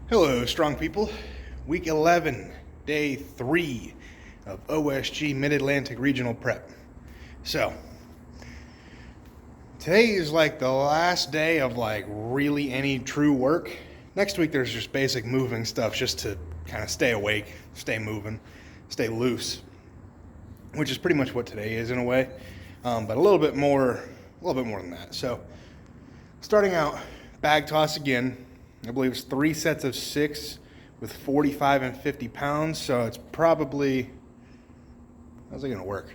Hello, strong people. Week 11, day 3 of OSG Mid-Atlantic Regional Prep. So, today is like the last day of like really any true work. Next week there's just basic moving stuff just to kind of stay awake, stay moving, stay loose, which is pretty much what today is in a way, but a little bit more than that. So, starting out, bag toss again. I believe it's 3 sets of 6 with 45 and 50 pounds. So it's probably, how's it going to work?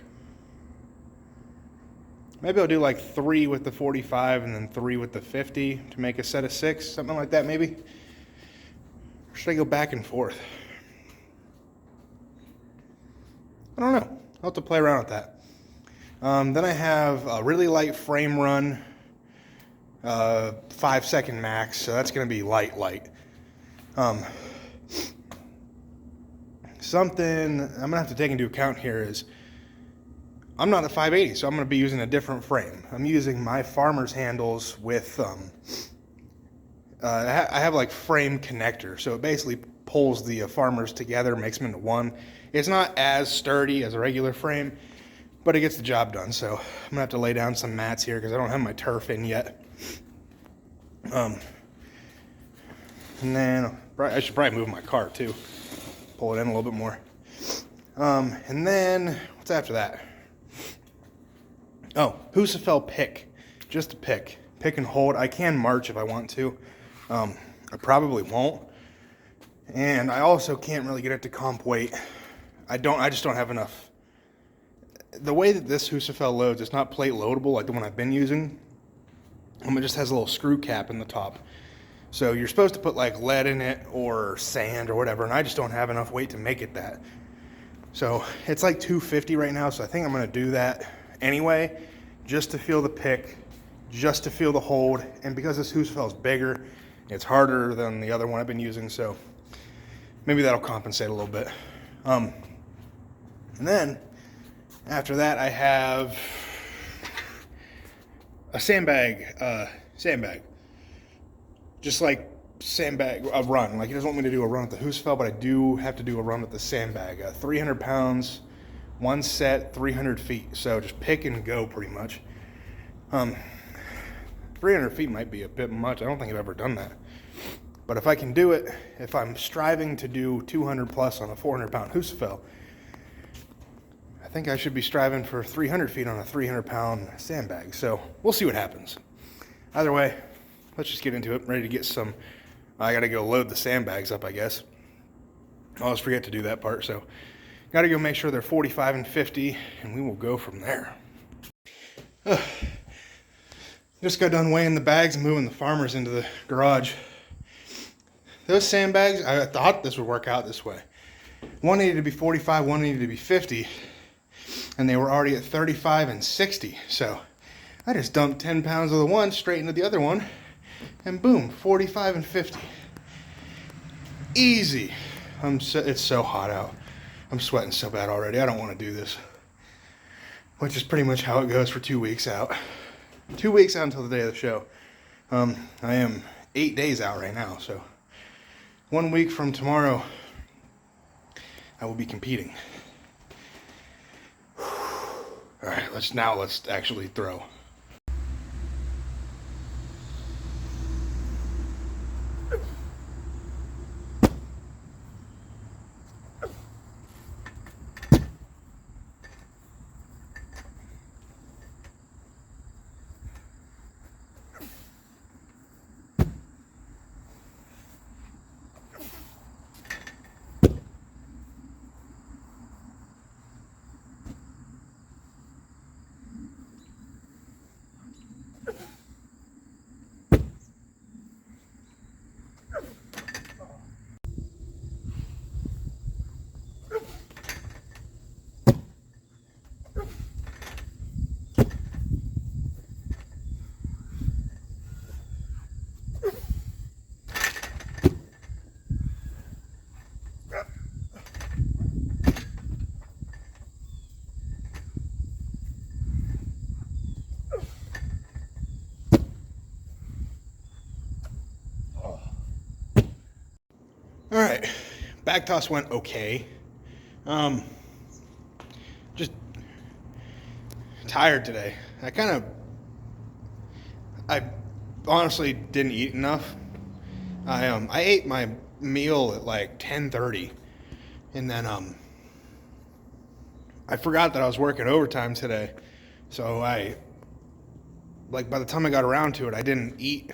Maybe I'll do like 3 with the 45 and then 3 with the 50 to make a set of 6, something like that maybe. Or should I go back and forth? I don't know. I'll have to play around with that. Then I have a really light frame run. 5-second max, so that's going to be light. Something I'm going to have to take into account here is I'm not a 580, so I'm going to be using a different frame. I'm using my farmer's handles with, I have like frame connector, so it basically pulls the farmers together, makes them into one. It's not as sturdy as a regular frame, but it gets the job done. So I'm going to have to lay down some mats here because I don't have my turf in yet. And then I should probably move my car too. Pull it in a little bit more. And then what's after that? Oh, Husafell pick. Just a pick. Pick and hold. I can march if I want to. I probably won't. And I also can't really get it to comp weight. I just don't have enough. The way that this Husafell loads, it's not plate loadable like the one I've been using. It just has a little screw cap in the top. So you're supposed to put like lead in it or sand or whatever, and I just don't have enough weight to make it that. So it's like 250 right now, so I think I'm gonna do that anyway, just to feel the pick, just to feel the hold, and because this Husafell is bigger, it's harder than the other one I've been using, so maybe that'll compensate a little bit. And then after that I have a sandbag, just like sandbag, a run. Like he doesn't want me to do a run with the Husafell, but I do have to do a run with the sandbag. 300 pounds, 1 set, 300 feet. So just pick and go pretty much. 300 feet might be a bit much. I don't think I've ever done that. But if I can do it, if I'm striving to do 200 plus on a 400 pound Husafell, I think I should be striving for 300 feet on a 300 pound sandbag. So we'll see what happens. Either way, let's just get into it. I'm ready to get some, I gotta go load the sandbags up, I guess. I always forget to do that part. So gotta go make sure they're 45 and 50 and we will go from there. Just got done weighing the bags and moving the farmers into the garage. Those sandbags, I thought this would work out this way. One needed to be 45, one needed to be 50. And they were already at 35 and 60. So I just dumped 10 pounds of the one straight into the other one. And boom, 45 and 50. Easy. It's so hot out. I'm sweating so bad already. I don't want to do this. Which is pretty much how it goes for 2 weeks out. 2 weeks out until the day of the show. I am 8 days out right now. So 1 week from tomorrow, I will be competing. All right, let's actually throw. All right, back toss went okay. Just tired today. I honestly didn't eat enough. I ate my meal at like 10:30, and then I forgot that I was working overtime today, so by the time I got around to it, I didn't eat.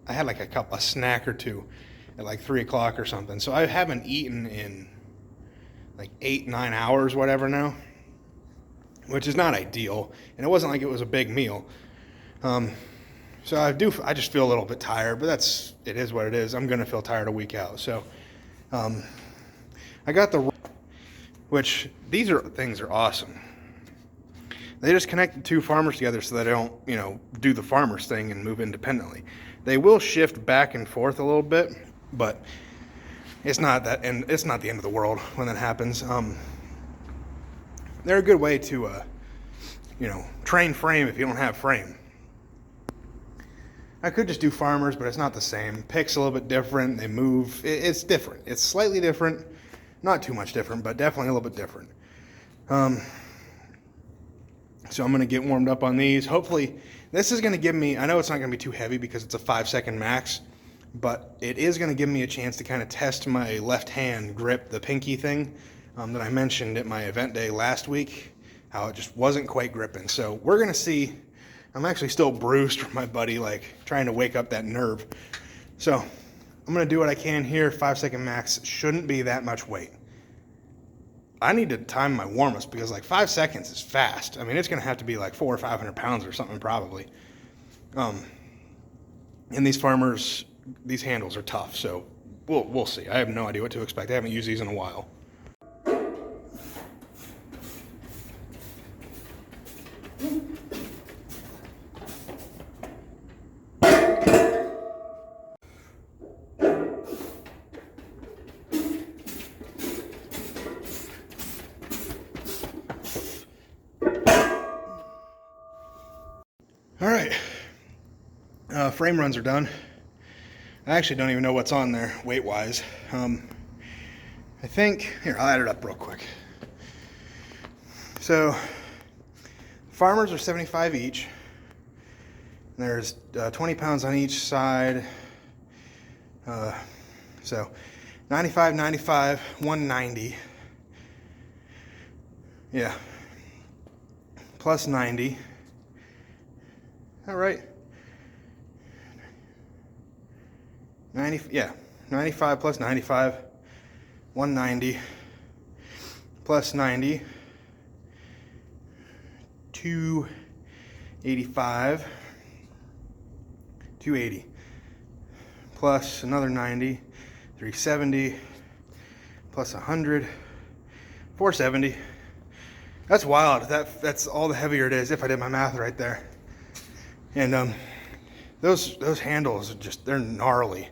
I had like a snack or two at like 3 o'clock or something, so I haven't eaten in like 8-9 hours, whatever now, which is not ideal, and it wasn't like it was a big meal. So I just feel a little bit tired, but it is what it is. I'm gonna feel tired a week out. So, I got which these things are awesome. They just connect the two farmers together so they don't, do the farmer's thing and move independently. They will shift back and forth a little bit, but it's not the end of the world when that happens. They're a good way to, train frame if you don't have frame. I could just do farmers, but it's not the same. Pick's a little bit different. They move. It's different. It's slightly different. Not too much different, but definitely a little bit different. So I'm going to get warmed up on these. Hopefully, this is going to give me, I know it's not going to be too heavy because it's a 5-second max, but it is going to give me a chance to kind of test my left hand grip, the pinky thing that I mentioned at my event day last week, how it just wasn't quite gripping. So we're going to see. I'm actually still bruised from my buddy, trying to wake up that nerve. So I'm going to do what I can here. 5-second max shouldn't be that much weight. I need to time my warm-ups because 5 seconds is fast. I mean, it's going to have to be 400 or 500 pounds or something probably. And these handles are tough, so we'll see. I have no idea what to expect. I haven't used these in a while. All right, frame runs are done. I actually don't even know what's on there weight-wise. I think, here, I'll add it up real quick. So, farmers are 75 each. There's 20 pounds on each side. So, 95, 95, 190. Yeah, plus 90. All right. 95 plus 95, 190 plus 90, 285, 280 plus another 90, 370 plus 100, 470. That's wild. That's all the heavier it is if I did my math right there. And those handles they're gnarly.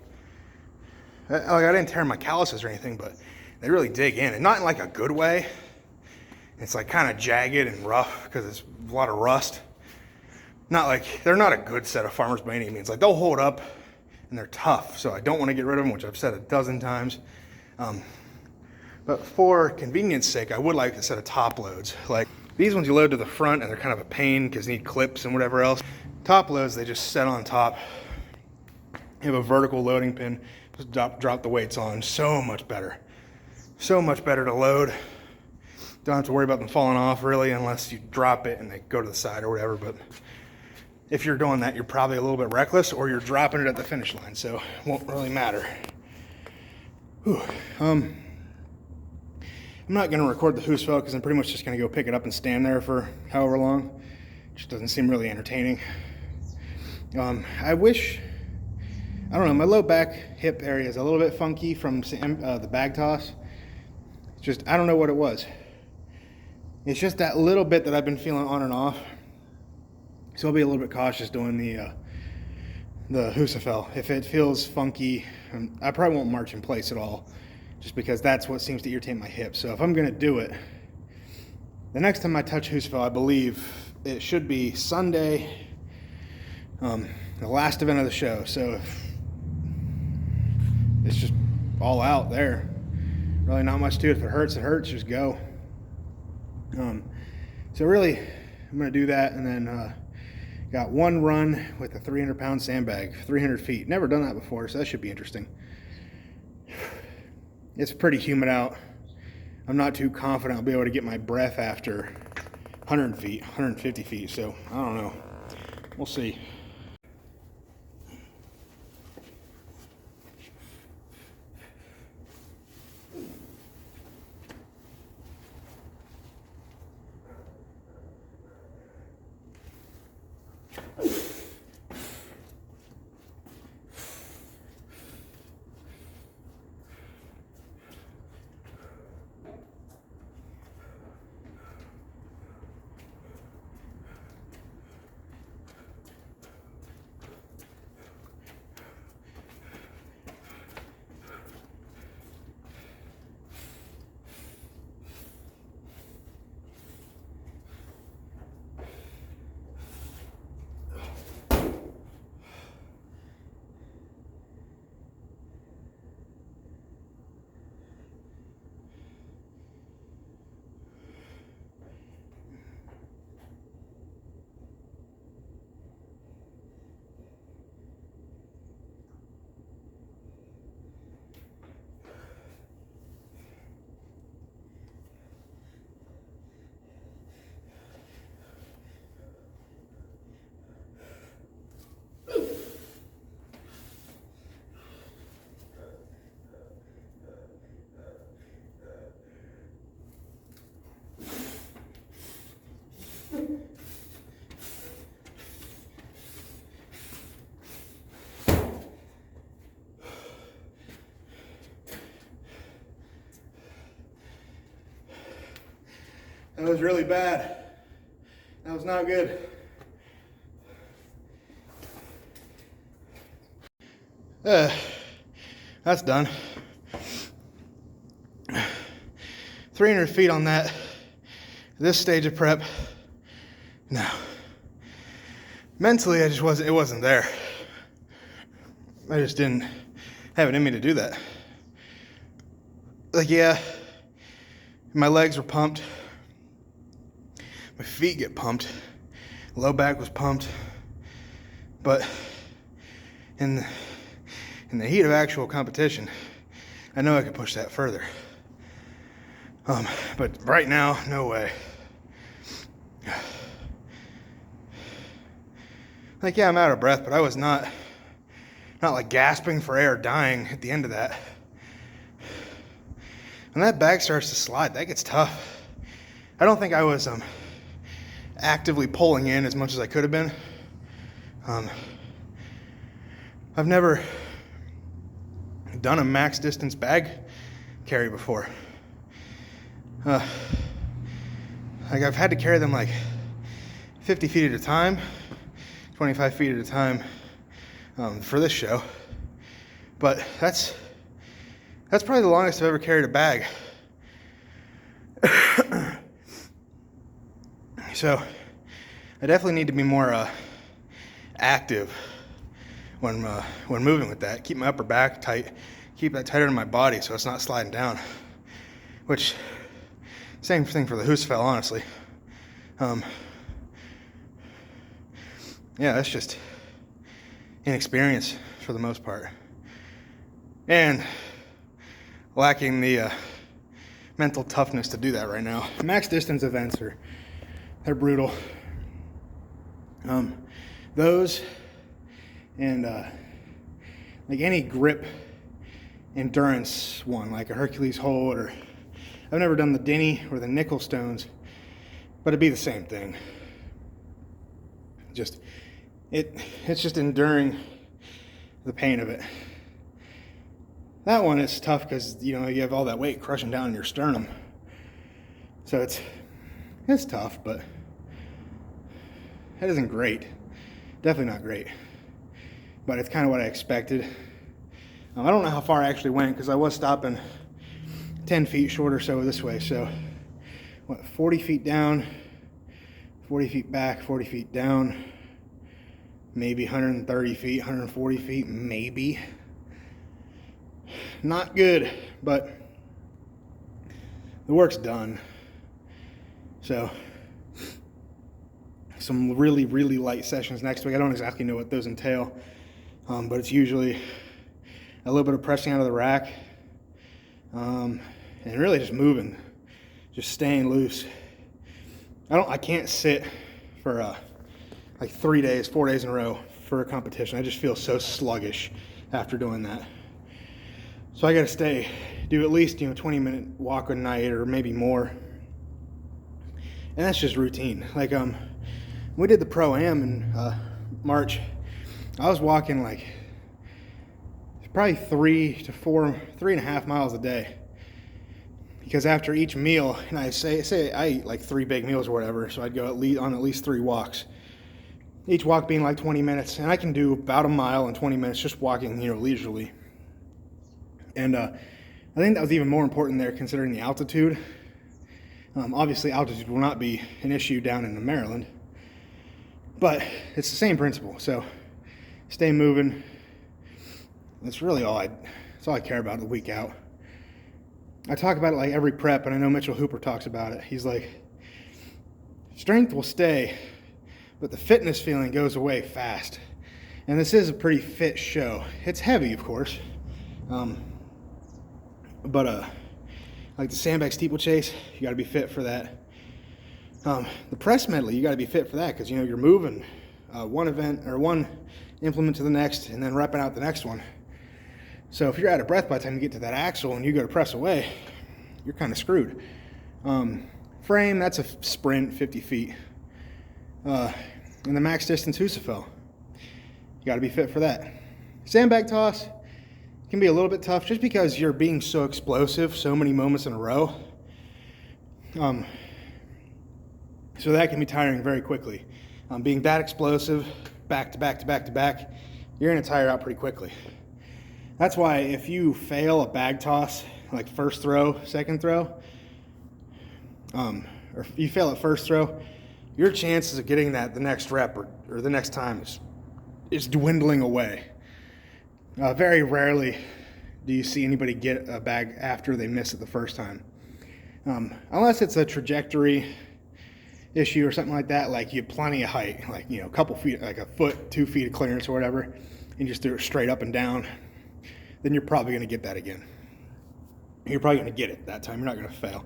I didn't tear my calluses or anything, but they really dig in, and not in a good way. It's kind of jagged and rough because it's a lot of rust. They're not a good set of farmers by any means. They'll hold up and they're tough, so I don't want to get rid of them, which I've said a dozen times. But for convenience sake, I would like a set of top loads. These ones you load to the front and they're kind of a pain because you need clips and whatever else. Top loads, they just set on top. You have a vertical loading pin, just drop the weights on. So much better. So much better to load. Don't have to worry about them falling off really unless you drop it and they go to the side or whatever. But if you're doing that, you're probably a little bit reckless or you're dropping it at the finish line. So it won't really matter. Whew. I'm not going to record the Husfeld because I'm pretty much just going to go pick it up and stand there for however long. Just doesn't seem really entertaining. I don't know, my low back hip area is a little bit funky from the bag toss. I don't know what it was. It's just that little bit that I've been feeling on and off. So I'll be a little bit cautious doing the Husfeld. If it feels funky, I probably won't march in place at all, just because that's what seems to irritate my hip. So if I'm gonna do it, the next time I touch Husfeld, I believe it should be Sunday, the last event of the show. So if it's just all out there. Really not much to it. If it hurts, just go. So really, I'm gonna do that, and then got one run with a 300-pound sandbag, 300 feet. Never done that before, so that should be interesting. It's pretty humid out. I'm not too confident I'll be able to get my breath after 100 feet, 150 feet, so I don't know. We'll see. That was really bad. That was not good. That's done. 300 feet on that. This stage of prep. No. Mentally, it wasn't there. I just didn't have it in me to do that. Like, yeah, my legs were pumped. My feet get pumped. Low back was pumped. But in the heat of actual competition, I know I could push that further. But right now, no way. Like, yeah, I'm out of breath, but I was not like gasping for air, dying at the end of that. When that bag starts to slide, that gets tough. I don't think I was actively pulling in as much as I could have been. I've never done a max distance bag carry before. Like, I've had to carry them like 50 feet at a time, 25 feet at a time for this show. But that's probably the longest I've ever carried a bag. So I definitely need to be more active when moving with that. Keep my upper back tight, keep that tighter in my body so it's not sliding down. Which, same thing for the Husfeld, honestly. Yeah, that's just inexperience for the most part. And lacking the mental toughness to do that right now. Max distance events they're brutal. Those and like any grip endurance one, like a Hercules hold, or I've never done the Denny or the nickel stones, but it'd be the same thing. It's just enduring the pain of it. That one is tough because, you know, you have all that weight crushing down in your sternum. So it's tough, but that isn't great. Definitely not great. But it's kind of what I expected. I don't know how far I actually went because I was stopping 10 feet short or so this way. So, 40 feet down, 40 feet back, 40 feet down, maybe 130 feet, 140 feet, maybe. not good, but the work's done. So some really, really light sessions next week. I don't exactly know what those entail, but it's usually a little bit of pressing out of the rack, and really just moving, just staying loose. I can't sit for like 3 days, 4 days in a row for a competition. I just feel so sluggish after doing that. So I got to do at least 20-minute walk a night or maybe more, and that's just routine. Like we did the Pro-Am in March. I was walking like probably 3.5 miles a day, because after each meal, and I say I eat like 3 big meals or whatever, so I'd go on at least 3 walks. Each walk being like 20 minutes, and I can do about a mile in 20 minutes just walking, leisurely. And I think that was even more important there, considering the altitude. Obviously, altitude will not be an issue down in Maryland, but it's the same principle. So stay moving. That's really all I care about the week out. I talk about it like every prep, and I know Mitchell Hooper talks about it. He's like, strength will stay, but the fitness feeling goes away fast. And this is a pretty fit show. It's heavy, of course. But like the sandbag steeplechase, you got to be fit for that. The press medley, you got to be fit for that, because you're moving one event or one implement to the next, and then repping out the next one. So if you're out of breath by the time you get to that axle and you go to press away, you're kind of screwed. Frame, that's a sprint, 50 feet. And the max distance Husafel, you got to be fit for that. Sandbag toss can be a little bit tough just because you're being so explosive so many moments in a row. So that can be tiring very quickly. Being that explosive, back to back to back to back, you're going to tire out pretty quickly. That's why if you fail a bag toss, like first throw, second throw, or if you fail at first throw, your chances of getting that the next rep or the next time is dwindling away. Very rarely do you see anybody get a bag after they miss it the first time. Unless it's a trajectory issue or something like that, like you have plenty of height, like a couple feet, like a foot, 2 feet of clearance or whatever, and you just do it straight up and down, then you're probably going to get that again. You're probably going to get it that time. You're not going to fail.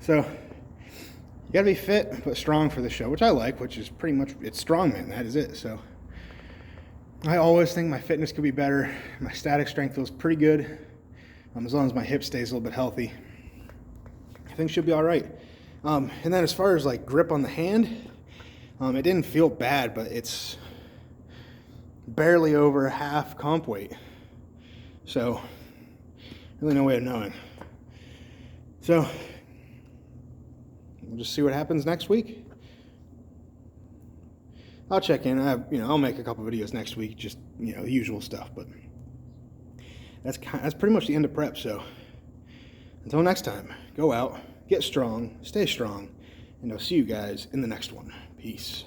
So you got to be fit but strong for the show, which I like, which is pretty much, it's strongman. That is it. So I always think my fitness could be better. My static strength feels pretty good. As long as my hip stays a little bit healthy, I think should be all right. And then as far as like grip on the hand, it didn't feel bad, but it's barely over half comp weight. So really no way of knowing. So we'll just see what happens next week. I'll check in. I'll make a couple videos next week, just the usual stuff. But that's pretty much the end of prep. So until next time, go out, get strong, stay strong, and I'll see you guys in the next one. Peace.